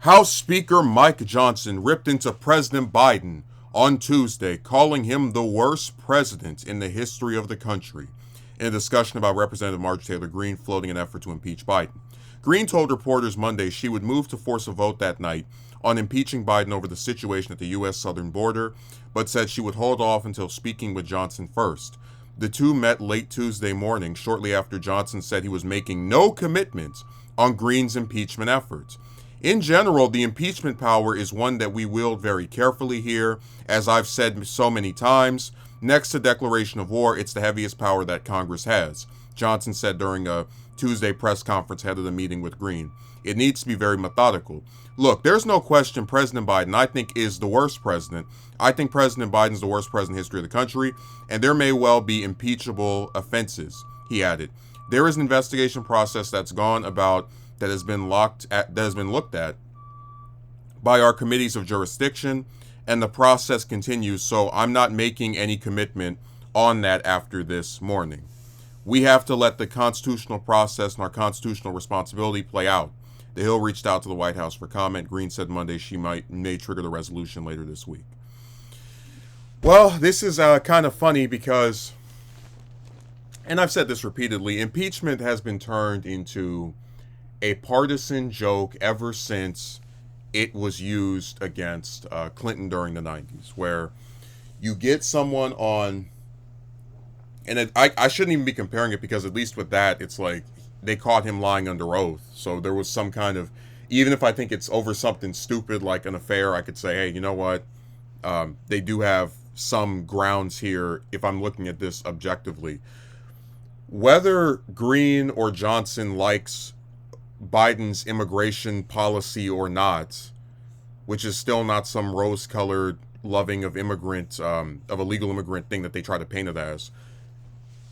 House Speaker Mike Johnson ripped into President Biden on Tuesday, calling him the worst president in the history of the country, in a discussion about Representative Marjorie Taylor Greene floating an effort to impeach Biden. Greene told reporters Monday she would move to force a vote that night on impeaching Biden over the situation at the U.S. southern border, but said she would hold off until speaking with Johnson first. The two met late Tuesday morning, shortly after Johnson said he was making no commitments on Greene's impeachment efforts. In general, the impeachment power is one that we wield very carefully here. As I've said so many times, next to declaration of war, it's the heaviest power that Congress has, Johnson said during a Tuesday press conference ahead of the meeting with Greene. It needs to be very methodical. Look, there's no question President Biden, I think, is the worst president. I think President Biden's the worst president in the history of the country, and there may well be impeachable offenses, he added. There is an investigation process that's gone about that has been looked at by our committees of jurisdiction, and the process continues, so I'm not making any commitment on that after this morning. We have to let the constitutional process and our constitutional responsibility play out. The Hill reached out to the White House for comment. Greene said Monday she may trigger the resolution later this week. Well, this is kind of funny because, and I've said this repeatedly, impeachment has been turned into a partisan joke ever since it was used against Clinton during the 90s, where you get someone on, and I shouldn't even be comparing it because at least with that, it's like they caught him lying under oath. So there was some kind of, even if I think it's over something stupid like an affair, I could say, hey, you know what? They do have some grounds here if I'm looking at this objectively. Whether Greene or Johnson likes Biden's immigration policy or not, which is still not some rose-colored loving of immigrant, of a legal immigrant thing that they try to paint it as,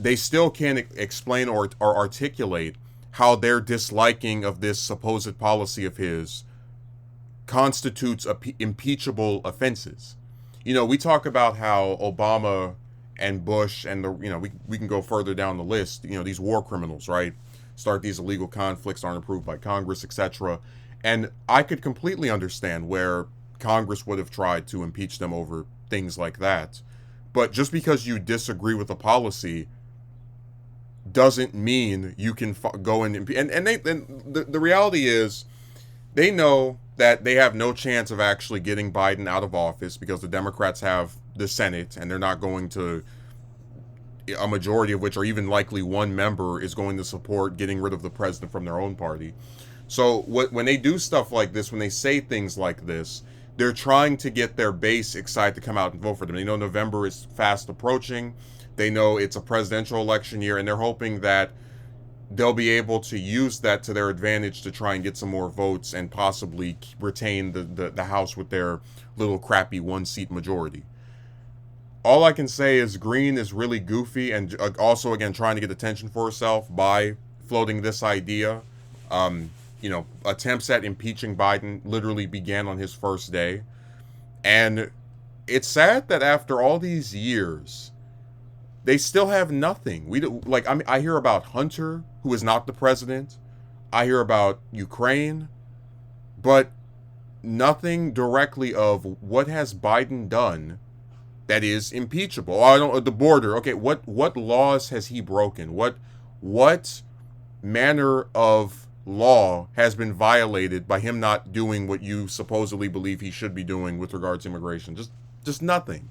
they still can't explain or articulate how their disliking of this supposed policy of his constitutes impeachable offenses. You know, we talk about how Obama and Bush and we can go further down the list, these war criminals, right? Start these illegal conflicts, aren't approved by Congress, etc. And I could completely understand where Congress would have tried to impeach them over things like that. But just because you disagree with a policy doesn't mean you can go and the reality is they know that they have no chance of actually getting Biden out of office because the Democrats have the Senate and they're not going to, a majority of which, or even likely one member, is going to support getting rid of the president from their own party. So when they do stuff like this, when they say things like this, they're trying to get their base excited to come out and vote for them. They know November is fast approaching. They know it's a presidential election year, and they're hoping that they'll be able to use that to their advantage to try and get some more votes and possibly retain the House with their little crappy one-seat majority. All I can say is Greene is really goofy and also, again, trying to get attention for herself by floating this idea. Attempts at impeaching Biden literally began on his first day. And it's sad that after all these years, they still have nothing. I hear about Hunter, who is not the president. I hear about Ukraine, but nothing directly of what has Biden done that is impeachable. The border. Okay, what laws has he broken? What manner of law has been violated by him not doing what you supposedly believe he should be doing with regards to immigration? Just nothing.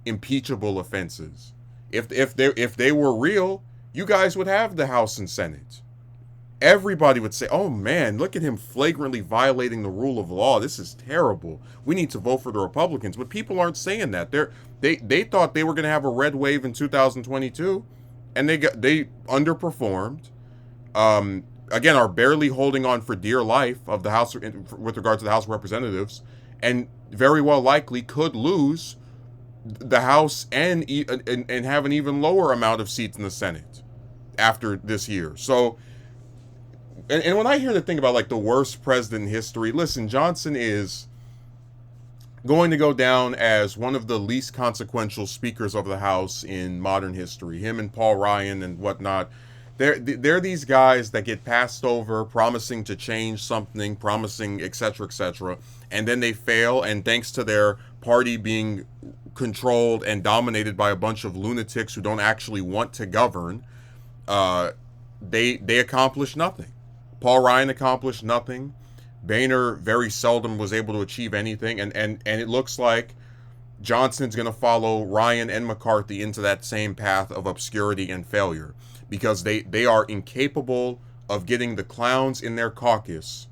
Impeachable offenses. If they were real, you guys would have the House and Senate. Everybody would say, oh man, look at him flagrantly violating the rule of law. This is terrible. We need to vote for the Republicans. But people aren't saying that. They thought they were going to have a red wave in 2022, and they underperformed. Again, are barely holding on for dear life of the House with regard to the House of Representatives, and very well likely could lose the House and have an even lower amount of seats in the Senate after this year. So, and when I hear the thing about like the worst president in history, listen, Johnson is going to go down as one of the least consequential speakers of the House in modern history. Him and Paul Ryan and whatnot, they're these guys that get passed over, promising to change something, promising etc. etc. And then they fail, and thanks to their party being controlled and dominated by a bunch of lunatics who don't actually want to govern, they accomplish nothing. Paul Ryan accomplished nothing. Boehner very seldom was able to achieve anything, and it looks like Johnson's going to follow Ryan and McCarthy into that same path of obscurity and failure, because they are incapable of getting the clowns in their caucus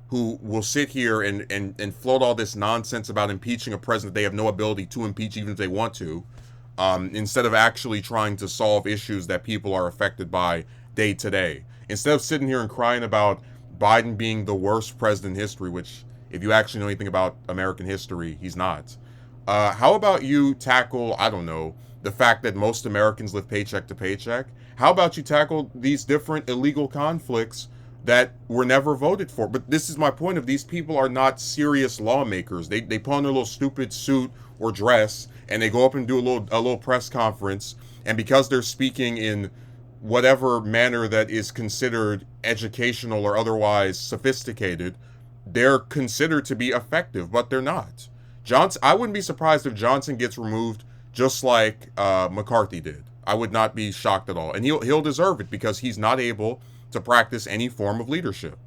who will sit here and float all this nonsense about impeaching a president they have no ability to impeach even if they want to, instead of actually trying to solve issues that people are affected by day to day. Instead of sitting here and crying about Biden being the worst president in history, which, if you actually know anything about American history, he's not. How about you tackle, I don't know, the fact that most Americans live paycheck to paycheck? How about you tackle these different illegal conflicts that were never voted for? But this is my point: of these people are not serious lawmakers. They put on their little stupid suit or dress and they go up and do a little press conference, and because they're speaking in whatever manner that is considered educational or otherwise sophisticated, they're considered to be effective, but they're not. I wouldn't be surprised if Johnson gets removed just like McCarthy did. I would not be shocked at all. And he'll deserve it, because he's not able to practice any form of leadership.